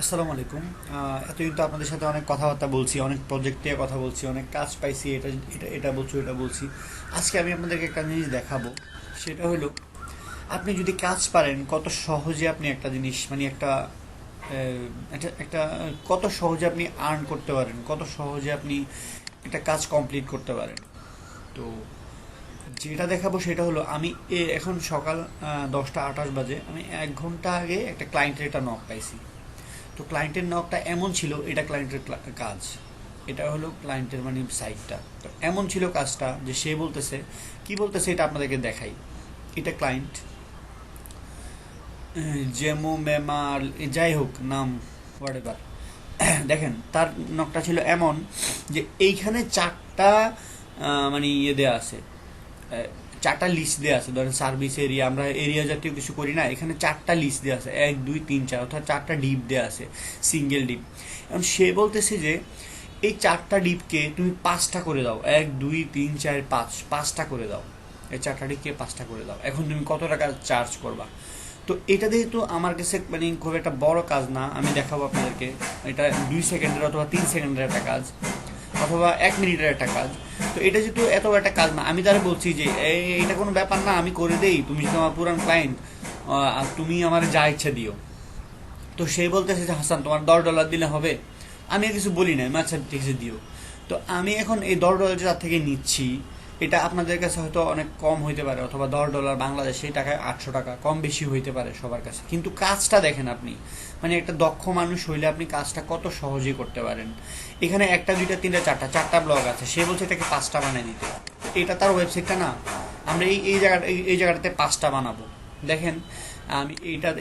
আসসালামু আলাইকুম। এতদিন তো আপনাদের সাথে অনেক কথাবার্তা বলছি, অনেক প্রজেক্ট নিয়ে কথা বলছি, অনেক কাজ পাইছি, এটা এটা এটা বলছি, এটা বলছি। আজকে আমি আপনাদেরকে একটা জিনিস দেখাবো। সেটা হলো, আপনি যদি কাজ পারেন, কত সহজে আপনি একটা জিনিস মানে একটা কত সহজে আপনি আর্ন করতে পারেন, কত সহজে আপনি একটা কাজ কমপ্লিট করতে পারেন। তো যেটা দেখাবো সেটা হলো, আমি এখন সকাল 10টা 28 বাজে, আমি 1 ঘন্টা আগে একটা ক্লায়েন্টের একটা নক পাইছি। তো ক্লায়েন্টের নকটা এমন ছিল, এটা ক্লায়েন্টের কাজ, এটা হলো ক্লায়েন্টের মানে সাইটটা। তো এমন ছিল কাজটা যে সে বলতেছে, কি বলতেছে এটা আপনাদেরকে দেখাই। এটা ক্লায়েন্ট জেমো মেমার, যাই হোক নাম, হোয়াট এভার। দেখেন তার নকটা ছিল এমন যে এইখানে চারটা মানে দেওয়া আছে, চারটা লিস্ট দেওয়া আছে। ধরেন সার্ভিস এরিয়া, আমরা এরিয়া জাতীয় কিছু করি না, এখানে চারটা লিস্ট দেওয়া আছে, 1 2 3 4, অর্থাৎ চারটা ডিপ দেওয়া আছে, সিঙ্গেল ডিপ। এখন সে বলতেছে যে এই চারটা ডিপকে তুমি 5টা করে দাও, 1 2 3 4 5, 5টা করে দাও, এই চারটা ডিপকে 5টা করে দাও, এখন তুমি কত টাকা চার্জ করবা। তো এটা যেহেতু আমার কাছে মানে খুব একটা বড় কাজ না, আমি দেখাবো আপনাদেরকে। এটা 2 সেকেন্ডের অথবা 3 সেকেন্ডের একটা কাজ, অথবা 1 মিনিটের একটা কাজ। তো এটা যেহেতু এত একটা কাজ না, আমি তারা বলছি যে এইটা কোনো ব্যাপার না, আমি করে দেই, তুমি যদি আমার পুরান ক্লায়েন্ট, তুমি আমার যা ইচ্ছা দিও। তো সে বলতেছে যে হাসান তোমার $10 দিলে হবে। আমি আর কিছু বলি না, আমি আচ্ছা ঠিক আছে দিও। তো আমি এখন এই $10 যার থেকে নিচ্ছি, এটা আপনাদের কাছে হয়তো অনেক কম হইতে পারে, অথবা $10 বাংলাদেশি টাকায় 800 টাকা, কম বেশি হইতে পারে সবার কাছে, কিন্তু কাজটা দেখেন আপনি, মানে একটা দক্ষ মানুষ হইলে আপনি কাজটা কত সহজেই করতে পারেন। এখানে 1 2 3 4 চারটা ব্লগ আছে, সে বলছে এটাকে 5টা বানিয়ে দিতে। এটা তার ওয়েবসাইটটা না, আমরা এই জায়গাটাতে 5টা বানাবো। দেখেন, আমি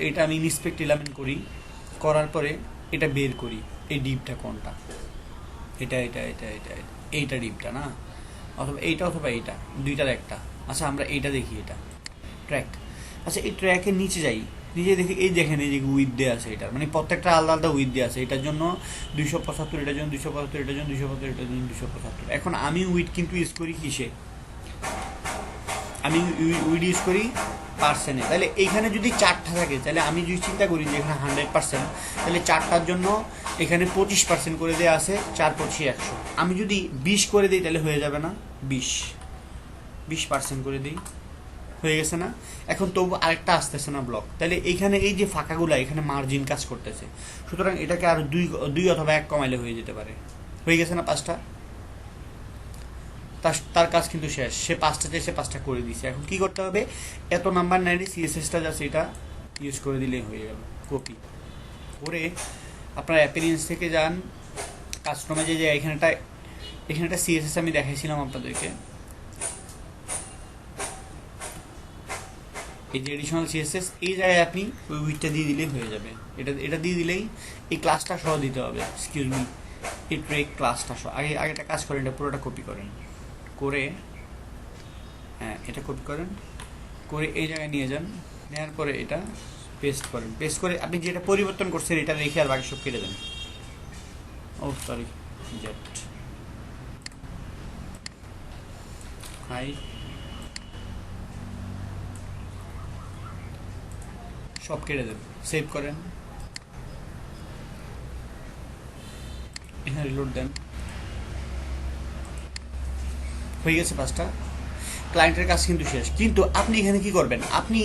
এটা আমি ইন্সপেক্ট এলিমেন্ট করি, করার পরে এটা বের করি, এই ডিপটা কোনটা, এটা এইটা ডিপটা না, অথবা এইটা অথবা এইটা, দুইটার একটা। আচ্ছা আমরা এইটা দেখি, এটা ট্র্যাক। আচ্ছা এই ট্র্যাকের নিচে যাই, নিচে দেখি, এই দেখেন এই যে উইথ দেওয়া আছে, এটার মানে প্রত্যেকটা আলাদা আলাদা উইথ দেওয়া আছে। এটার জন্য 275, এটার জন্য 275, এটার জন্য 275, এটার জন্য 275। এখন আমি উইথ কিন্তু ইউজ করি কিসে, আমি উইড ইউজ করি পার্সেন্টে। তাহলে এইখানে যদি চারটা থাকে, তাহলে আমি যদি চিন্তা করি যে এখানে 100%, তাহলে চারটার জন্য এখানে 25% করে দেওয়া আছে, 4 25 100। আমি যদি 20 করে দিই তাহলে হয়ে যাবে না, 20% করে দিই, হয়ে গেছে না। এখন তবু আরেকটা আসতেছে না ব্লক, তাহলে এইখানে এই যে ফাঁকাগুলো, এখানে মার্জিন কাজ করতেছে। সুতরাং এটাকে আরো দুই অথবা 1 কমাইলে হয়ে যেতে পারে। হয়ে গেছে না 5টা, তার কাজ কিন্তু শেষ, সে 5টা চাইছে, 5টা করে দিয়েছে। এখন কি করতে হবে, এত নাম্বার নেয় সিএসএসটা যাচ্ছে, এটা ইউজ করে দিলেই হয়ে গেল। কপি করে আপনার অ্যাপিরিয়েন্স থেকে যান, কাস্টমার যে এখানে একটা সিএসএস আমি দেখাইছিলাম আপনাদেরকে, এই যে এডিশনাল সিএসএস, এই জায়গায় আপনি ওই উইথটা দিয়ে দিলেই হয়ে যাবে। এটা দিয়ে দিলেই, এই ক্লাসটা সহ দিতে হবে, এক্সকিউজ মি, এই ট্রেক ক্লাসটা সহ। আগেটা কাজ করেন, এটা পুরোটা কপি করেন, করে হ্যাঁ এটা কপি করেন, করে এই জায়গায় নিয়ে যান, নেওয়ার পরে এটা পেস্ট করেন। পেস্ট করে আপনি যেটা পরিবর্তন করছেন এটা রেখে আর বাকি সব কেটে দেন। ও সরি, জেট হাই, সব কেটে দেন, সেভ করেন, এখানে রিলোড দেন। হয়ে গেছে 5টা, ক্লায়েন্টের কাজ কিন্তু শেষ। কিন্তু আপনি এখানে কি করবেন, আপনি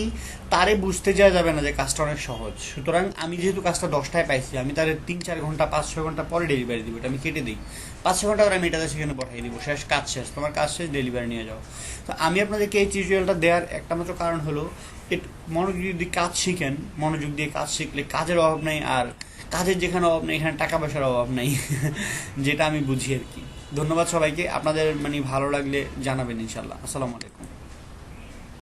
তারে বুঝতে যাওয়া যাবে না যে কাজটা অনেক সহজ। সুতরাং আমি যেহেতু কাজটা 10টায় পাইছি, আমি তার 3 4 ঘন্টা 5 6 ঘন্টা পরে ডেলিভারি দিব, এটা আমি কেটে দিই। 5 6 ঘন্টা পরে আমি এটাতে সেখানে পাঠিয়ে দিব, শেষ, কাজ শেষ, তোমার কাজ শেষ, ডেলিভারি নিয়ে যাও। তো আমি আপনাদেরকে এই টিউটোরিয়ালটা দেওয়ার একটা মাত্র কারণ হলো, মনোযোগ দিয়ে কাজ শিখেন, মনোযোগ দিয়ে কাজ শিখলে কাজের অভাব নেই, আর কাজের যেখানে অভাব নেই এখানে টাকা পয়সার অভাব নেই। যেটা আমি বুঝি আর কি। ধন্যবাদ সবাইকে, আপনাদের মানে ভালো লাগলে জানাবেন ইনশাল্লাহ। আসসালামু আলাইকুম।